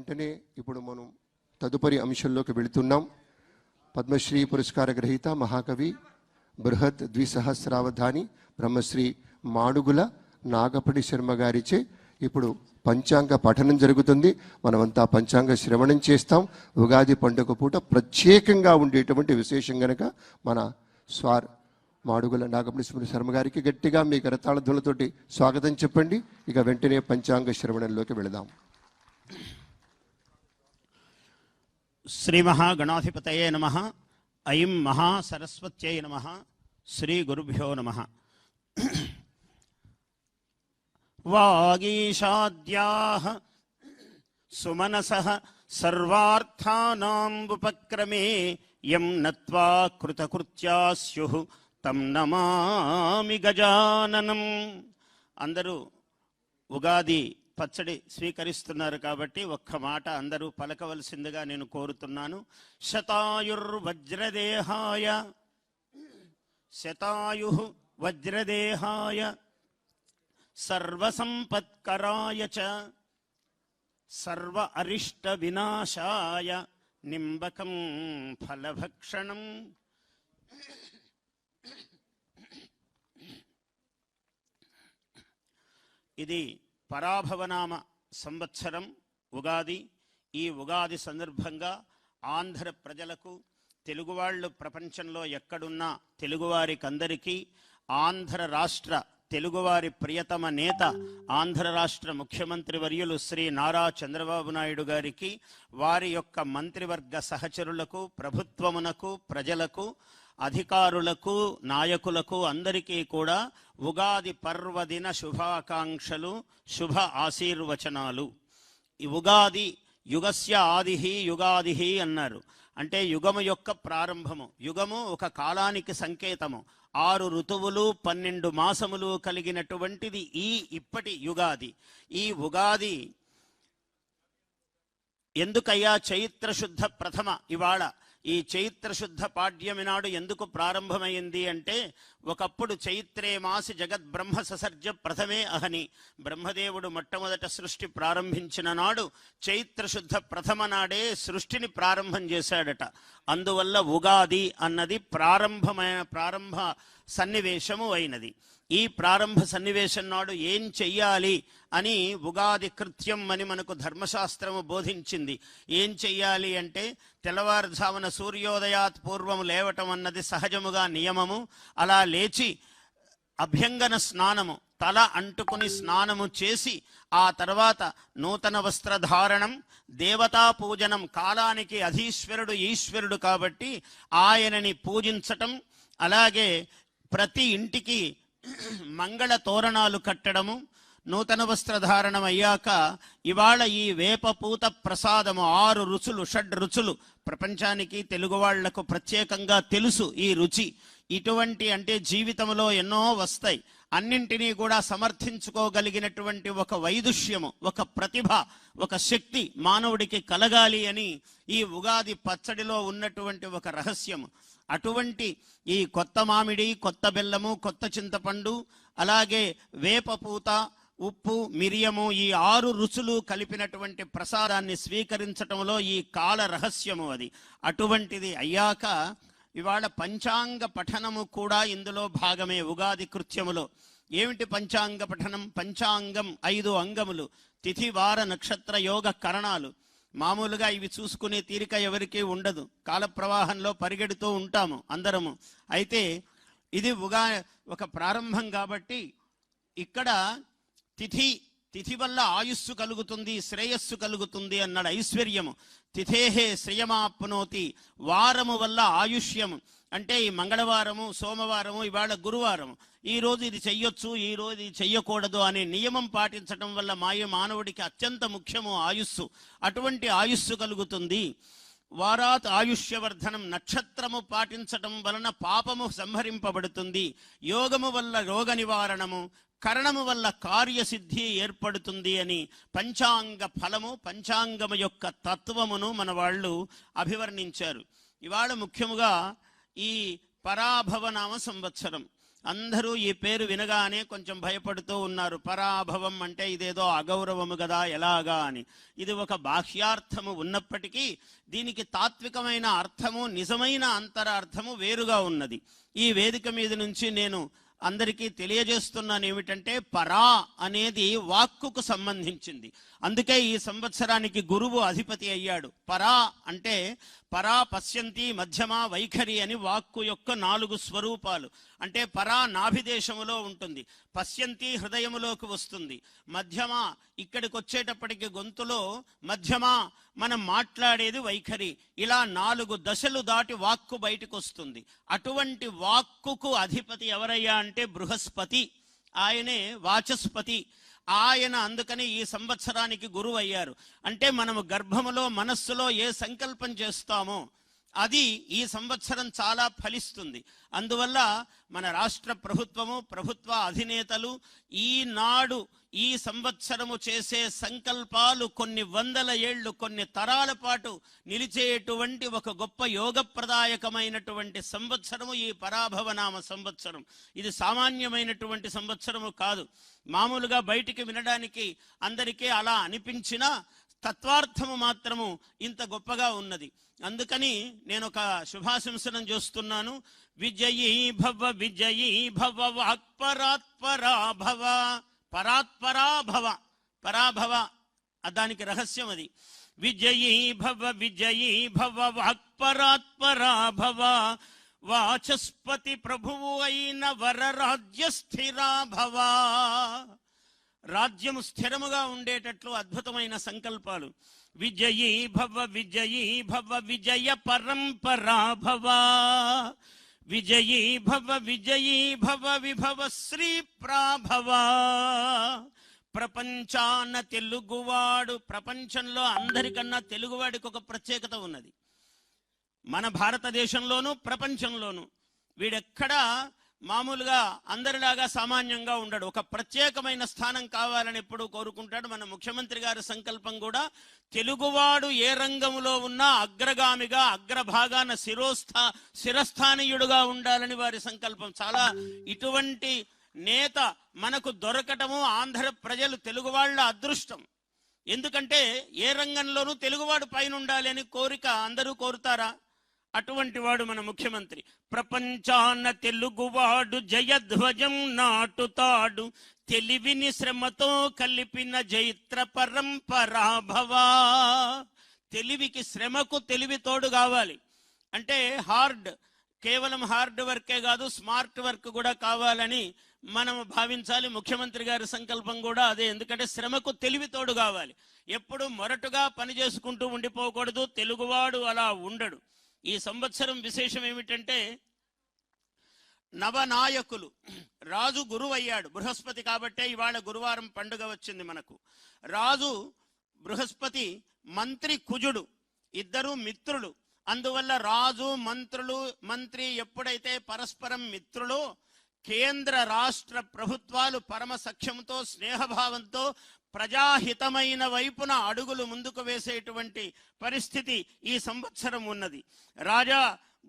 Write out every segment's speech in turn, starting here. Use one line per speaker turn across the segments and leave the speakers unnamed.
వెంటనే ఇప్పుడు మనం తదుపరి అంశంలోకి వెళుతున్నాం. పద్మశ్రీ పురస్కార గ్రహీత మహాకవి బృహత్ ద్విసహస్రావధాని బ్రహ్మశ్రీ మాడుగుల నాగపడి శర్మ గారిచే ఇప్పుడు పంచాంగ పఠనం జరుగుతుంది. మనమంతా పంచాంగ శ్రవణం చేస్తాం. ఉగాది పండుగ పూట ప్రత్యేకంగా ఉండేటువంటి విశేషం గనక మన మాడుగుల నాగపడి శర్మ గారికి గట్టిగా మీ కరతాళ ధ్వనులతోటి స్వాగతం చెప్పండి. ఇక వెంటనే పంచాంగ శ్రవణంలోకి వెళదాం.
శ్రీ మహాగణాధిపతయే నమః. ఐం మహాసరస్వత్యై నమః. శ్రీ గురుభ్యో నమః. వాగీషాద్యాః సుమనసః సర్వార్థానాం ఉపక్రమే యం నత్వా కృతకృత్యా స్యుః తం నమామి గజాననం. అందరూ ఉగాది పచ్చడి స్వీకరిస్తున్నారు కాబట్టి ఒక్క మాట అందరూ పలకవలసిందిగా నేను కోరుతున్నాను. శతాయుర్వజ్రదేహాయ శతాయుః వజ్రదేహాయ సర్వసంపత్కరాయ చ సర్వ అరిష్ట వినాశాయ నింబకం ఫలభక్షణం. ఇది పరాభవనామ సంవత్సరం ఉగాది. ఈ ఉగాది సందర్భంగా ఆంధ్ర ప్రజలకు, తెలుగువాళ్ళు ప్రపంచంలో ఎక్కడున్నా తెలుగువారికందరికీ ఆంధ్ర రాష్ట్ర తెలుగువారి ప్రియతమ నేత ఆంధ్ర రాష్ట్ర ముఖ్యమంత్రి వర్యులు శ్రీ నారా చంద్రబాబు నాయుడు గారికి, వారి యొక్క మంత్రివర్గ సహచరులకు, ప్రభుత్వమునకు, ప్రజలకు, అధికారులకు, నాయకులకు అందరికీ కూడా ఉగాది పర్వదిన శుభాకాంక్షలు, శుభ ఆశీర్వచనాలు. ఈ ఉగాది యుగస్య ఆదిహి యుగాదిహి అన్నారు. అంటే యుగము యొక్క ప్రారంభము. యుగము ఒక కాలానికి సంకేతము. 6 ఋతువులు 12 మాసములు కలిగినటువంటిది ఇప్పటి యుగాది. ఈ ఉగాది ఎందుకయ్యా చైత్రశుద్ధ ప్రథమ ఇవాళ ఈ చైత్రశుద్ధ పాడ్యమి నాడు ఎందుకు ప్రారంభమైంది అంటే, ఒకప్పుడు చైత్రే మాసి జగద్బ్రహ్మ ససర్జ ప్రథమే అహని, బ్రహ్మదేవుడు మొట్టమొదట సృష్టి ప్రారంభించిన నాడు చైత్రశుద్ధ ప్రథమ నాడే సృష్టిని ప్రారంభం చేశాడట. అందువల్ల ఉగాది అన్నది ప్రారంభ సన్నివేశము అయినది. ఈ ప్రారంభ సన్నివేశం నాడు ఏం చెయ్యాలి అని ఉగాది కృత్యం అని మనకు ధర్మశాస్త్రము బోధించింది. ఏం చెయ్యాలి అంటే, తెల్లవారుజామున సూర్యోదయాత్ పూర్వము లేవటం అన్నది సహజముగా నియమము. అలా లేచి అభ్యంగన స్నానము, తల అంటుకుని స్నానము చేసి ఆ తర్వాత నూతన వస్త్రధారణం, దేవతా పూజనం, కాలానికి అధీశ్వరుడు ఈశ్వరుడు కాబట్టి ఆయనని పూజించటం, అలాగే ప్రతి ఇంటికి మంగళ తోరణాలు కట్టడము, నూతన వస్త్రధారణం అయ్యాక ఇవాళ ఈ వేపపూత ప్రసాదము 6 రుచులు, 6 రుచులు ప్రపంచానికి తెలుగు వాళ్లకు ప్రత్యేకంగా తెలుసు ఈ రుచి. ఇటువంటి అంటే జీవితంలో ఎన్నో వస్తాయి, అన్నింటినీ కూడా సమర్థించుకోగలిగినటువంటి ఒక వైదుష్యము, ఒక ప్రతిభ, ఒక శక్తి మానవుడికి కలగాలి అని ఈ ఉగాది పచ్చడిలో ఉన్నటువంటి ఒక రహస్యము. అటువంటి ఈ కొత్త మామిడి, కొత్త బెల్లము, కొత్త చింతపండు, అలాగే వేపపూత, ఉప్పు, మిరియము, ఈ 6 రుచులు కలిపినటువంటి ప్రసాదాన్ని స్వీకరించటంలో ఈ కాల రహస్యము అది. అటువంటిది అయ్యాక ఇవాళ పంచాంగ పఠనము కూడా ఇందులో భాగమే ఉగాది కృత్యములో. ఏమిటి పంచాంగ పఠనం? పంచాంగం 5 అంగములు, తిథి వార నక్షత్ర యోగ కరణాలు. మామూలుగా ఇవి చూసుకునే తీరిక ఎవరికీ ఉండదు, కాల ప్రవాహంలో పరిగెడుతూ ఉంటాము అందరము. అయితే ఇది ఒక ప్రారంభం కాబట్టి ఇక్కడ తిథి వల్ల ఆయుస్సు కలుగుతుంది, శ్రేయస్సు కలుగుతుంది అన్నాడు. ఐశ్వర్యము తిథేహే శ్రేయమాప్నోతి, వారము వల్ల ఆయుష్యము. అంటే ఈ మంగళవారము, సోమవారము, ఇవాళ గురువారము, ఈ రోజు ఇది చెయ్యొచ్చు, ఈ రోజు ఇది చెయ్యకూడదు అనే నియమం పాటించడం వల్ల మానవుడికి అత్యంత ముఖ్యము ఆయుస్సు. అటువంటి ఆయుస్సు కలుగుతుంది. వారాత్ ఆయుష్యవర్ధనం, నక్షత్రము పాటించటం వలన పాపము సంహరింపబడుతుంది. యోగము వల్ల రోగ నివారణము, కరణము వల్ల కార్యసిద్ధి ఏర్పడుతుంది అని పంచాంగ ఫలము, పంచాంగము యొక్క తత్వమును మన వాళ్ళు అభివర్ణించారు. ఇవాళ ముఖ్యముగా ఈ పరాభవనామ సంవత్సరం అందరూ ఈ పేరు వినగానే కొంచెం భయపడుతూ ఉన్నారు. పరాభవం అంటే ఇదేదో అగౌరవము కదా, ఎలాగా అని. ఇది ఒక బాహ్యార్థము ఉన్నప్పటికీ దీనికి తాత్వికమైన అర్థము, నిజమైన అంతరార్థము వేరుగా ఉన్నది. ఈ వేదిక మీద నుంచి నేను అందరికీ తెలియజేస్తున్నాను ఏమిటంటే, పరా అనేది వాక్కుకు సంబంధించింది. అందుకే ఈ సంవత్సరానికి గురువు అధిపతి అయ్యాడు. పరా అంటే పరా, పశ్యంతి, మధ్యమ, వైఖరి అని వాక్కు యొక్క 4 స్వరూపాలు. అంటే పరా నాభిదేశములో ఉంటుంది, పశ్యంతి హృదయములోకి వస్తుంది, మధ్యమ ఇక్కడికి వచ్చేటప్పటికి గొంతులో, మధ్యమ మనం మాట్లాడేది వైఖరి. ఇలా 4 దశలు దాటి వాక్కు బయటకు వస్తుంది. అటువంటి వాక్కుకు అధిపతి ఎవరయ్యా అంటే బృహస్పతి. ఆయనే వాచస్పతి. ఆయన అందుకని ఈ సంవత్సరానికి గురువు అయ్యారు. అంటే మనము గర్భములో, మనస్సులో ఏ సంకల్పం చేస్తామో అది ఈ సంవత్సరం చాలా ఫలిస్తుంది. అందువల్ల మన రాష్ట్ర ప్రభుత్వము, ప్రభుత్వ అధినేతలు ఈనాడు ఈ సంవత్సరము చేసే సంకల్పాలు కొన్ని వందల ఏళ్ళు, కొన్ని తరాల పాటు నిలిచేటువంటి ఒక గొప్ప యోగప్రదాయకమైనటువంటి సంవత్సరము ఈ పరాభవనామ సంవత్సరం. ఇది సామాన్యమైనటువంటి సంవత్సరము కాదు. మామూలుగా బయటికి వినడానికి అందరికీ అలా అనిపించినా తత్వార్థము మాత్రము ఇంత గొప్పగా ఉన్నది. అందుకని నేను ఒక శుభాశంసనం చేస్తున్నాను. విజయీ భవ, విజయీ భవ, వాక్పరాత్పరా భవ. పరాత్పరా భవ, పరాభవ దానికి రహస్యం అది. విజయీ భవ, విజయీ భవ, వాక్పరాత్పరా భవ. వాచస్పతి ప్రభువు అయిన వరరాజ్య స్థిరా భవ. రాజ్యము స్థిరముగా ఉండేటట్లు అద్భుతమైన సంకల్పాలు. విజయీ భవ, విజయీ భవ, విజయ పరంపరా భవ. విజయీ భవ, విజయీ భవ, విభవ శ్రీ ప్రాభవ. ప్రపంచాన తెలుగువాడు, ప్రపంచంలో అందరికన్నా తెలుగువాడికి ఒక ప్రత్యేకత ఉన్నది. మన భారతదేశంలోనూ ప్రపంచంలోనూ వీడెక్కడా మామూలుగా అందరిలాగా సామాన్యంగా ఉండడు. ఒక ప్రత్యేకమైన స్థానం కావాలని ఎప్పుడూ కోరుకుంటాడు. మన ముఖ్యమంత్రి గారి సంకల్పం కూడా తెలుగువాడు ఏ రంగంలో ఉన్నా అగ్రగామిగా, అగ్రభాగాన శిరస్థానీయుడుగా ఉండాలని వారి సంకల్పం. చాలా ఇటువంటి నేత మనకు దొరకటము ఆంధ్ర ప్రజలు, తెలుగు వాళ్ళ అదృష్టం. ఎందుకంటే ఏ రంగంలోనూ తెలుగువాడు పైన ఉండాలి అని కోరిక అందరూ కోరుతారా? అటువంటి వాడు మన ముఖ్యమంత్రి. ప్రపంచాన తెలుగువాడు జయధ్వజం నాటుతాడు, తెలివిని శ్రమతో కలిపిన జైత్ర పరంపరా భవ. తెలివికి, శ్రమకు తెలివి తోడు కావాలి. అంటే కేవలం హార్డ్ వర్కే కాదు, స్మార్ట్ వర్క్ కూడా కావాలని మనం భావించాలి. ముఖ్యమంత్రి గారి సంకల్పం కూడా అదే. ఎందుకంటే శ్రమకు తెలివి తోడు కావాలి. ఎప్పుడు మొరటుగా పని చేసుకుంటూ ఉండిపోకూడదు. తెలుగువాడు అలా ఉండడు. ఈ సంవత్సరం విశేషం ఏమిటంటే, నవనాయకులు. రాజు గురువు అయ్యాడు, బృహస్పతి కాబట్టే ఇవాళ గురువారం పండుగ వచ్చింది మనకు. రాజు బృహస్పతి, మంత్రి కుజుడు, ఇద్దరు మిత్రులు. అందువల్ల రాజు, మంత్రి ఎప్పుడైతే పరస్పరం మిత్రులో, కేంద్ర రాష్ట్ర ప్రభుత్వాలు పరమ సఖ్యంతో, స్నేహభావంతో ప్రజాహితమైన వైపున అడుగులు ముందుకు వేసేటువంటి పరిస్థితి ఈ సంవత్సరం ఉన్నది. రాజా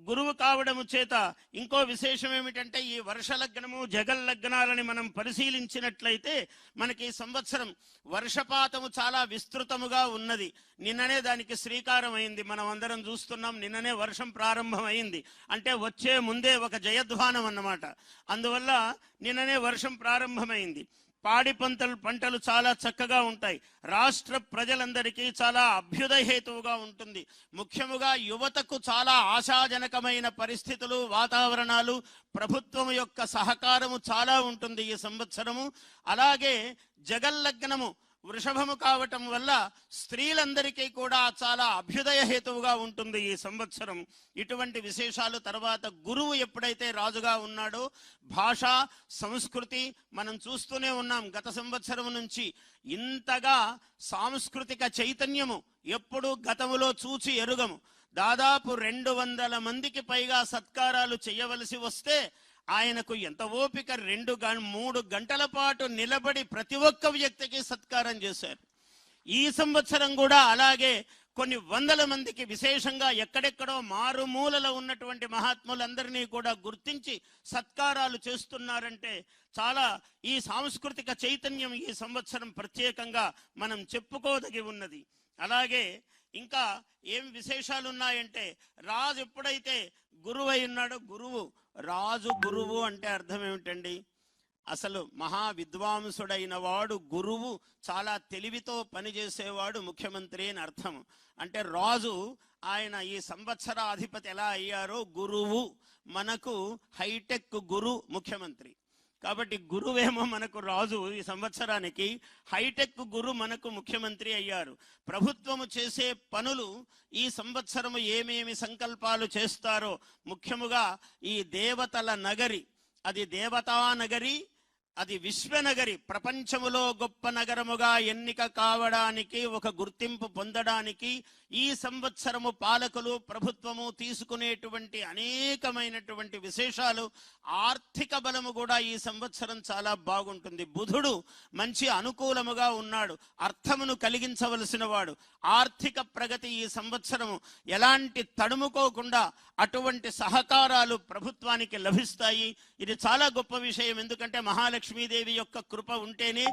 గురువు కావడము చేత ఇంకో విశేషం ఏమిటంటే, ఈ వర్ష లగ్నము, జగల్ లగ్నాలని మనం పరిశీలించినట్లయితే మనకి ఈ సంవత్సరం వర్షపాతము చాలా విస్తృతముగా ఉన్నది. నిన్ననే దానికి శ్రీకారం అయింది. మనం అందరం చూస్తున్నాం. నిన్ననే వర్షం ప్రారంభమైంది. అంటే వచ్చే ముందే ఒక జయధ్వానం అన్నమాట. అందువల్ల నిన్ననే వర్షం ప్రారంభమైంది. పాడి పంటలు చాలా చక్కగా ఉంటాయి. రాష్ట్ర ప్రజలందరికీ చాలా అభ్యుదయహేతువుగా ఉంటుంది. ముఖ్యముగా యువతకు చాలా ఆశాజనకమైన పరిస్థితులు, వాతావరణాలు, ప్రభుత్వం యొక్క సహకారము చాలా ఉంటుంది ఈ సంవత్సరము. అలాగే జగల్లగ్నము వృషభము కావటం వల్ల స్త్రీలందరికీ కూడా చాలా అభ్యుదయ హేతువుగా ఉంటుంది ఈ సంవత్సరం. ఇటువంటి విశేషాలు. తర్వాత గురువు ఎప్పుడైతే రాజుగా ఉన్నాడో, భాష, సంస్కృతి మనం చూస్తూనే ఉన్నాం గత సంవత్సరం నుంచి. ఇంతగా సాంస్కృతిక చైతన్యము ఎప్పుడు గతములో చూచి ఎరుగము. దాదాపు 200 మందికి పైగా సత్కారాలు చేయవలసి వస్తే ఆయనకు ఎంత ఓపిక, 2-3 గంటల పాటు నిలబడి ప్రతి ఒక్క వ్యక్తికి సత్కారం చేశారు. ఈ సంవత్సరం కూడా అలాగే కొన్ని వందల మందికి, విశేషంగా ఎక్కడెక్కడో మారుమూలలో ఉన్నటువంటి మహాత్ములందరినీ కూడా గుర్తించి సత్కారాలు చేస్తున్నారంటే చాలా ఈ సాంస్కృతిక చైతన్యం ఈ సంవత్సరం ప్రత్యేకంగా మనం చెప్పుకోదగి ఉన్నది. అలాగే ఇంకా ఏం విశేషాలు ఉన్నాయంటే, రాజు ఎప్పుడైతే గురువు అయి ఉన్నాడో, రాజు గురువు అంటే అర్థం ఏమిటండి? అసలు మహా విద్వాంసుడైన వాడు గురువు, చాలా తెలివితో పనిచేసేవాడు ముఖ్యమంత్రి అని అర్థం. అంటే రాజు ఆయన ఈ సంవత్సర అధిపతి ఎలా అయ్యారో గురువు మనకు హైటెక్ గురు ముఖ్యమంత్రి. కాబట్టి గురువేమో మనకు రాజు ఈ సంవత్సరానికి, హైటెక్ గురు మనకు ముఖ్యమంత్రి అయ్యారు. ప్రభుత్వము చేసే పనులు ఈ సంవత్సరము ఏమేమి సంకల్పాలు చేస్తారో, ముఖ్యముగా ఈ దేవతల నగరి, అది దేవతా నగరి, అది విశ్వనగరి, ప్రపంచములో గొప్ప నగరముగా ఎన్నిక కావడానికి, ఒక గుర్తింపు పొందడానికి ఈ సంవత్సరము పాలకులు, ప్రభుత్వము తీసుకునేటువంటి అనేకమైనటువంటి విశేషాలు. ఆర్థిక బలము కూడా ఈ సంవత్సరం చాలా బాగుంటుంది. బుధుడు మంచి అనుకూలముగా ఉన్నాడు, అర్థమును కలిగించవలసిన వాడు. ఆర్థిక ప్రగతి ఈ సంవత్సరము ఎలాంటి తడుముకోకుండా అటువంటి సహకారాలు ప్రభుత్వానికి లభిస్తాయి. ఇది చాలా గొప్ప విషయం. ఎందుకంటే మహాలక్ష్మీదేవి యొక్క కృప ఉంటేనే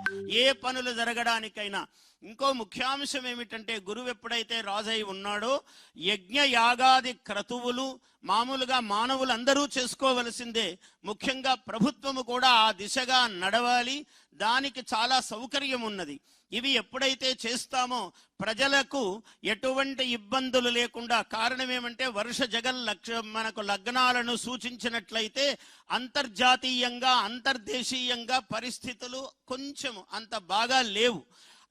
ఏ పనులు జరగడానికైనా. ఇంకో ముఖ్యాంశం ఏమిటంటే, గురువు ఎప్పుడైతే రాజై ఉన్నాడో, యజ్ఞ యాగాది క్రతువులు మామూలుగా మానవులందరూ చేసుకోవలసిందే. ముఖ్యంగా ప్రభుత్వము కూడా ఆ దిశగా నడవాలి. దానికి చాలా సౌకర్యం ఉన్నది. ఇవి ఎప్పుడైతే చేస్తామో ప్రజలకు ఎటువంటి ఇబ్బందులు లేకుండా, కారణం ఏమంటే వర్ష జగన్ మనకు లగ్నాలను సూచించినట్లయితే అంతర్జాతీయంగా అంతర్దేశీయంగా పరిస్థితులు కొంచెం అంత బాగా లేవు.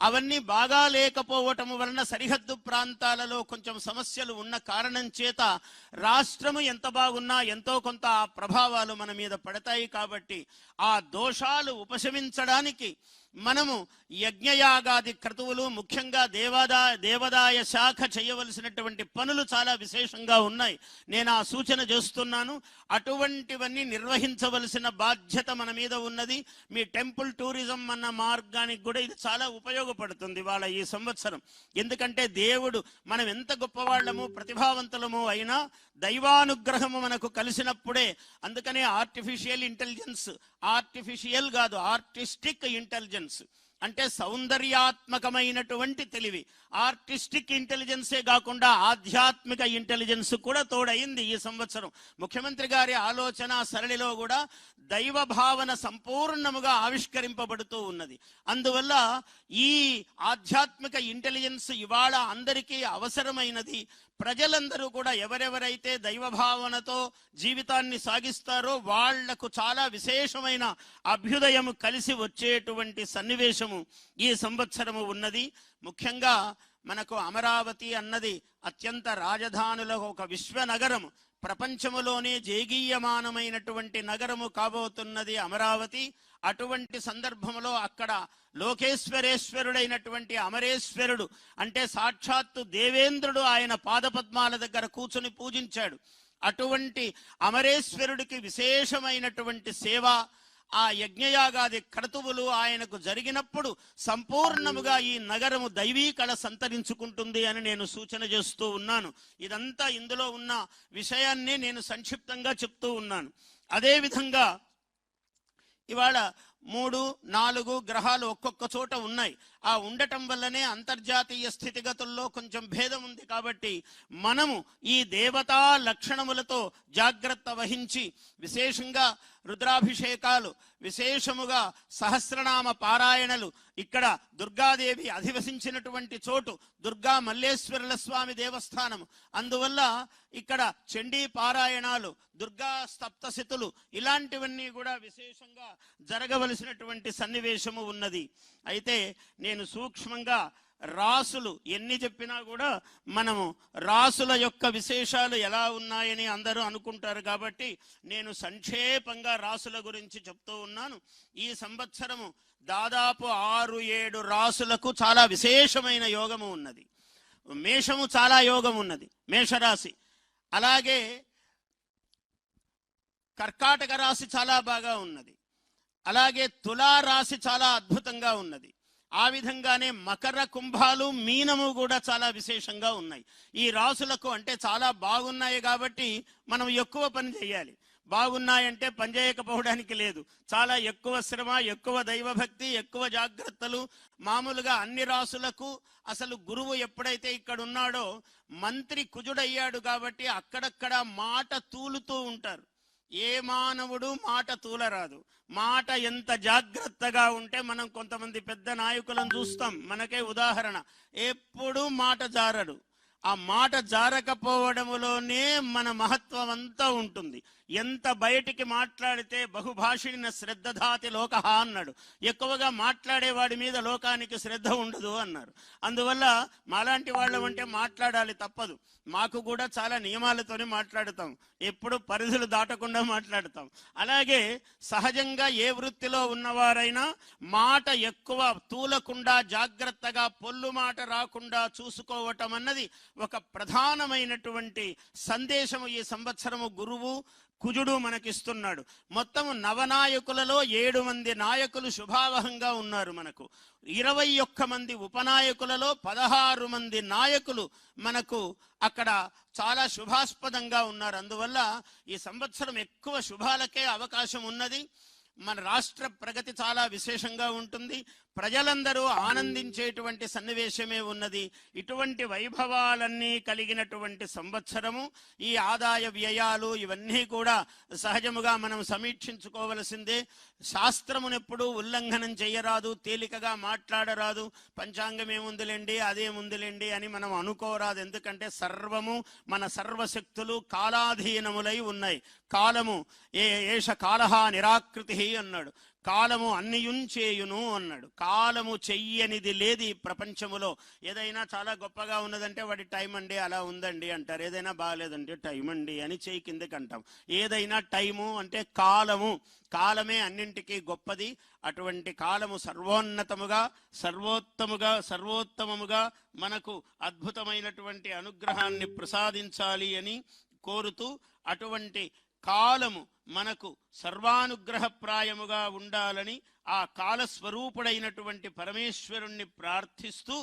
అవన్నీ బాగా లేకపోవటం వలన సరిహద్దు ప్రాంతాలలో కొంచెం సమస్యలు ఉన్న కారణం చేత రాష్ట్రము ఎంత బాగున్నా ఎంతో కొంత ఆ ప్రభావాలు మన మీద పడతాయి. కాబట్టి ఆ దోషాలు ఉపశమించడానికి మనము యజ్ఞయాగాది క్రతువులు, ముఖ్యంగా దేవాదాయ శాఖ చేయవలసినటువంటి పనులు చాలా విశేషంగా ఉన్నాయి. నేను ఆ సూచన చేస్తున్నాను. అటువంటివన్నీ నిర్వహించవలసిన బాధ్యత మన మీద ఉన్నది. మీ టెంపుల్ టూరిజం అన్న మార్గానికి కూడా ఇది చాలా ఉపయోగపడుతుంది వాళ్ళ ఈ సంవత్సరం. ఎందుకంటే దేవుడు, మనం ఎంత గొప్పవాళ్ళము ప్రతిభావంతులము అయినా దైవానుగ్రహము మనకు కలిసినప్పుడే. అందుకనే ఆర్టిఫిషియల్ ఇంటెలిజెన్స్, ఆర్టిఫిషియల్ కాదు ఆర్టిస్టిక్ ఇంటెలిజెన్స్ అంటే సౌందర్యాత్మకమైనటువంటి తెలివి. ఆర్టిస్టిక్ ఇంటెలిజెన్సే కాకుండా ఆధ్యాత్మిక ఇంటెలిజెన్స్ కూడా తోడైంది ఈ సంవత్సరం. ముఖ్యమంత్రి గారి ఆలోచన సరళిలో కూడా దైవ భావన సంపూర్ణముగా ఆవిష్కరింపబడుతూ ఉన్నది. అందువల్ల ఈ ఆధ్యాత్మిక ఇంటెలిజెన్స్ ఇవాళ అందరికీ అవసరమైనది. ప్రజలందరూ కూడా ఎవరెవరైతే దైవ భావనతో జీవితాన్ని సాగిస్తారో వాళ్లకు చాలా విశేషమైన అభ్యుదయము కలిసి వచ్చేటువంటి సన్నివేశము ఈ సంవత్సరము ఉన్నది. ముఖ్యంగా మనకు అమరావతి అన్నది అత్యంత రాజధానులకు ఒక విశ్వనగరము, ప్రపంచములోనే జేగీయమానమైనటువంటి నగరము కాబోతున్నది అమరావతి. అటువంటి సందర్భంలో అక్కడ లోకేశ్వరేశ్వరుడైనటువంటి అమరేశ్వరుడు అంటే సాక్షాత్తు దేవేంద్రుడు ఆయన పాదపద్మాల దగ్గర కూర్చుని పూజించాడు. అటువంటి అమరేశ్వరుడికి విశేషమైనటువంటి సేవ, ఆ యజ్ఞయాగాది క్రతువులు ఆయనకు జరిగినప్పుడు సంపూర్ణముగా ఈ నగరము దైవీ కళ సంతరించుకుంటుంది అని నేను సూచన చేస్తూ ఉన్నాను. ఇదంతా ఇందులో ఉన్న విషయాన్ని నేను సంక్షిప్తంగా చెప్తూ ఉన్నాను. అదేవిధంగా ఇవాళ 3-4 గ్రహాలు ఒక్కొక్క చోట ఉన్నాయి. ఆ ఉండటం వల్లనే అంతర్జాతీయ స్థితిగతుల్లో కొంచెం భేదం ఉంది. కాబట్టి మనము ఈ దేవతా లక్షణములతో జాగ్రత్త వహించి విశేషంగా రుద్రాభిషేకాలు, విశేషముగా సహస్రనామ పారాయణలు, ఇక్కడ దుర్గాదేవి అధివసించినటువంటి చోటు దుర్గా మల్లేశ్వరుల స్వామి దేవస్థానము, అందువల్ల ఇక్కడ చండీ పారాయణాలు, దుర్గా సప్తశతులు ఇలాంటివన్నీ కూడా విశేషంగా జరగవలసినటువంటి సన్నివేశము ఉన్నది. అయితే నేను సూక్ష్మంగా రాసులు ఎన్ని చెప్పినా కూడా మనము రాసుల యొక్క విశేషాలు ఎలా ఉన్నాయని అందరూ అనుకుంటారు. కాబట్టి నేను సంక్షేపంగా రాసుల గురించి చెప్తూ ఉన్నాను. ఈ సంవత్సరము దాదాపు 6-7 రాసులకు చాలా విశేషమైన యోగము ఉన్నది. మేషము చాలా యోగం ఉన్నది, మేషరాశి. అలాగే కర్కాటక రాశి చాలా బాగా ఉన్నది. అలాగే తులా రాశి చాలా అద్భుతంగా ఉన్నది. ఆ విధంగానే మకర, కుంభాలు, మీనము కూడా చాలా విశేషంగా ఉన్నాయి. ఈ రాసులకు అంటే చాలా బాగున్నాయి కాబట్టి మనం ఎక్కువ పని చేయాలి. బాగున్నాయంటే పని చేయకపోవడానికి లేదు. చాలా ఎక్కువ శ్రమ, ఎక్కువ దైవభక్తి, ఎక్కువ జాగ్రత్తలు. మామూలుగా అన్ని రాసులకు అసలు గురువు ఎప్పుడైతే ఇక్కడ ఉన్నాడో మంత్రి కుజుడయ్యాడు కాబట్టి అక్కడక్కడ మాట తూలుతూ ఉంటారు. ఏ మానవుడు మాట తూలరాదు. మాట ఎంత జాగ్రత్తగా ఉంటే మనం కొంతమంది పెద్ద నాయకులను చూస్తాం. మనకే ఉదాహరణ, ఎప్పుడు మాట జారడు. ఆ మాట జారకపోవడములోనే మన మహత్వం అంతా ఉంటుంది. ఎంత బయటికి మాట్లాడితే బహుభాషిణ శ్రద్ధధాతి లోకహ అన్నాడు. ఎక్కువగా మాట్లాడేవాడి మీద లోకానికి శ్రద్ధ ఉండదు అన్నారు. అందువల్ల మాలాంటి వాళ్ళం అంటే మాట్లాడాలి, తప్పదు. మాకు కూడా చాలా నియమాలతోనే మాట్లాడుతాం, ఎప్పుడు పరిధులు దాటకుండా మాట్లాడుతాం. అలాగే సహజంగా ఏ వృత్తిలో ఉన్నవారైనా మాట ఎక్కువ తూలకుండా జాగ్రత్తగా పొల్లు మాట రాకుండా చూసుకోవటం అన్నది ఒక ప్రధానమైనటువంటి సందేశము ఈ సంవత్సరము గురువు కుజుడు మనకిస్తున్నాడు. మొత్తం నవనాయకులలో 7 మంది నాయకులు శుభావహంగా ఉన్నారు. మనకు 21 మంది ఉపనాయకులలో 16 మంది నాయకులు మనకు అక్కడ చాలా శుభాస్పదంగా ఉన్నారు. అందువల్ల ఈ సంవత్సరం ఎక్కువ శుభాలకే అవకాశం ఉన్నది. మన రాష్ట్ర ప్రగతి చాలా విశేషంగా ఉంటుంది. ప్రజలందరూ ఆనందించేటువంటి సన్నివేశమే ఉన్నది. ఇటువంటి వైభవాలన్నీ కలిగినటువంటి సంవత్సరము. ఈ ఆదాయ వ్యయాలు ఇవన్నీ కూడా సహజముగా మనం సమీక్షించుకోవలసిందే. శాస్త్రమునెప్పుడు ఉల్లంఘనం చేయరాదు, తేలికగా మాట్లాడరాదు. పంచాంగం ఏముందిలేండి, అదేముందిలేండి అని మనం అనుకోరాదు. ఎందుకంటే సర్వము మన సర్వశక్తులు కాలాధీనములై ఉన్నాయి. కాలము ఏష కాలహ నిరాకృతి అన్నాడు. కాలము అన్నియుంచేయును అన్నాడు. కాలము చెయ్యనిది లేదు ఈ ప్రపంచములో. ఏదైనా చాలా గొప్పగా ఉన్నదంటే వాడి టైం అండి అలా ఉందండి అంటారు. ఏదైనా బాగాలేదంటే టైం అండి అని చేయి కిందకి అంటాం. ఏదైనా టైము అంటే కాలము, కాలమే అన్నింటికీ గొప్పది. అటువంటి కాలము సర్వోన్నతముగా, సర్వోత్తమముగా మనకు అద్భుతమైనటువంటి అనుగ్రహాన్ని ప్రసాదించాలి అని కోరుతూ, అటువంటి కాలము మనకు సర్వానుగ్రహప్రాయముగా ఉండాలని ఆ కాలస్వరూపుడైనటువంటి పరమేశ్వరుణ్ణి ప్రార్థిస్తూ,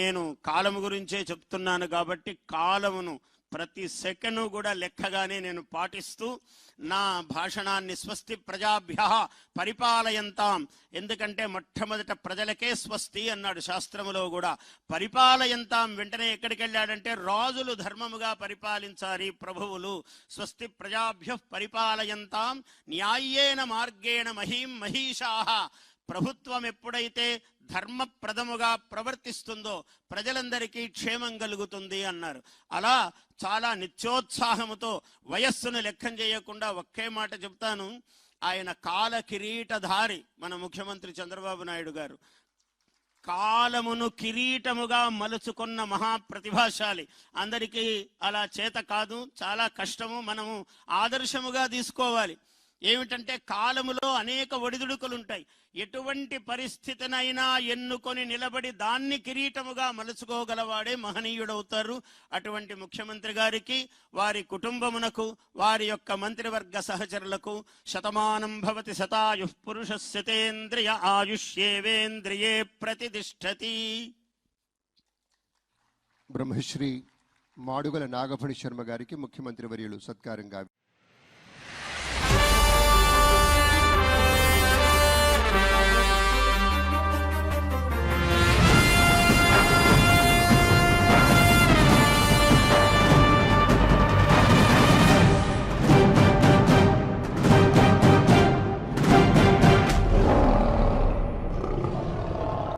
నేను కాలము గురించే చెప్తున్నాను కాబట్టి కాలమును ప్రతి సెకను కూడా లెక్కగానే నేను పాటిస్తూ నా భాషణాన్ని స్వస్తి ప్రజాభ్య పరిపాలయంతాం, ఎందుకంటే మొట్టమొదట ప్రజలకే స్వస్తి అన్నాడు శాస్త్రములో కూడా. పరిపాలయంతాం వెంటనే ఎక్కడికి వెళ్ళాడంటే రాజులు ధర్మముగా పరిపాలించాలి, ప్రభువులు. స్వస్తి ప్రజాభ్య పరిపాలయంతాం న్యాయేన మార్గేణ మహీం మహిషాః. ప్రభుత్వం ఎప్పుడైతే ధర్మప్రదముగా ప్రవర్తిస్తుందో ప్రజలందరికీ క్షేమం కలుగుతుంది అన్నారు. అలా చాలా నిత్యోత్సాహముతో వయస్సును లెక్కం చేయకుండా ఒకే మాట చెప్తాను. ఆయన కాల కిరీటధారి మన ముఖ్యమంత్రి చంద్రబాబు నాయుడు గారు. కాలమును కిరీటముగా మలుచుకున్న మహాప్రతిభాశాలి. అందరికీ అలా చేత కాదు, చాలా కష్టము. మనము ఆదర్శముగా తీసుకోవాలి. ఏమిటంటే కాలములో అనేక ఒడిదుడుకులుంటాయి. ఎటువంటి పరిస్థితినైనా ఎన్నుకొని నిలబడి దాన్ని కిరీటముగా మలుచుకోగలవాడే మహనీయుడవుతారు. అటువంటి ముఖ్యమంత్రి గారికి, వారి కుటుంబమునకు, వారి యొక్క మంత్రివర్గ సహచరులకు శతమానం భవతి శతాయుః పురుషస్యతేంద్రియ ఆయుష్యేవేంద్రియే ప్రతిష్టతి.
బ్రహ్మశ్రీ మాడుగుల నాగఫణి శర్మ గారికి ముఖ్యమంత్రి వర్యులు సత్కారంగా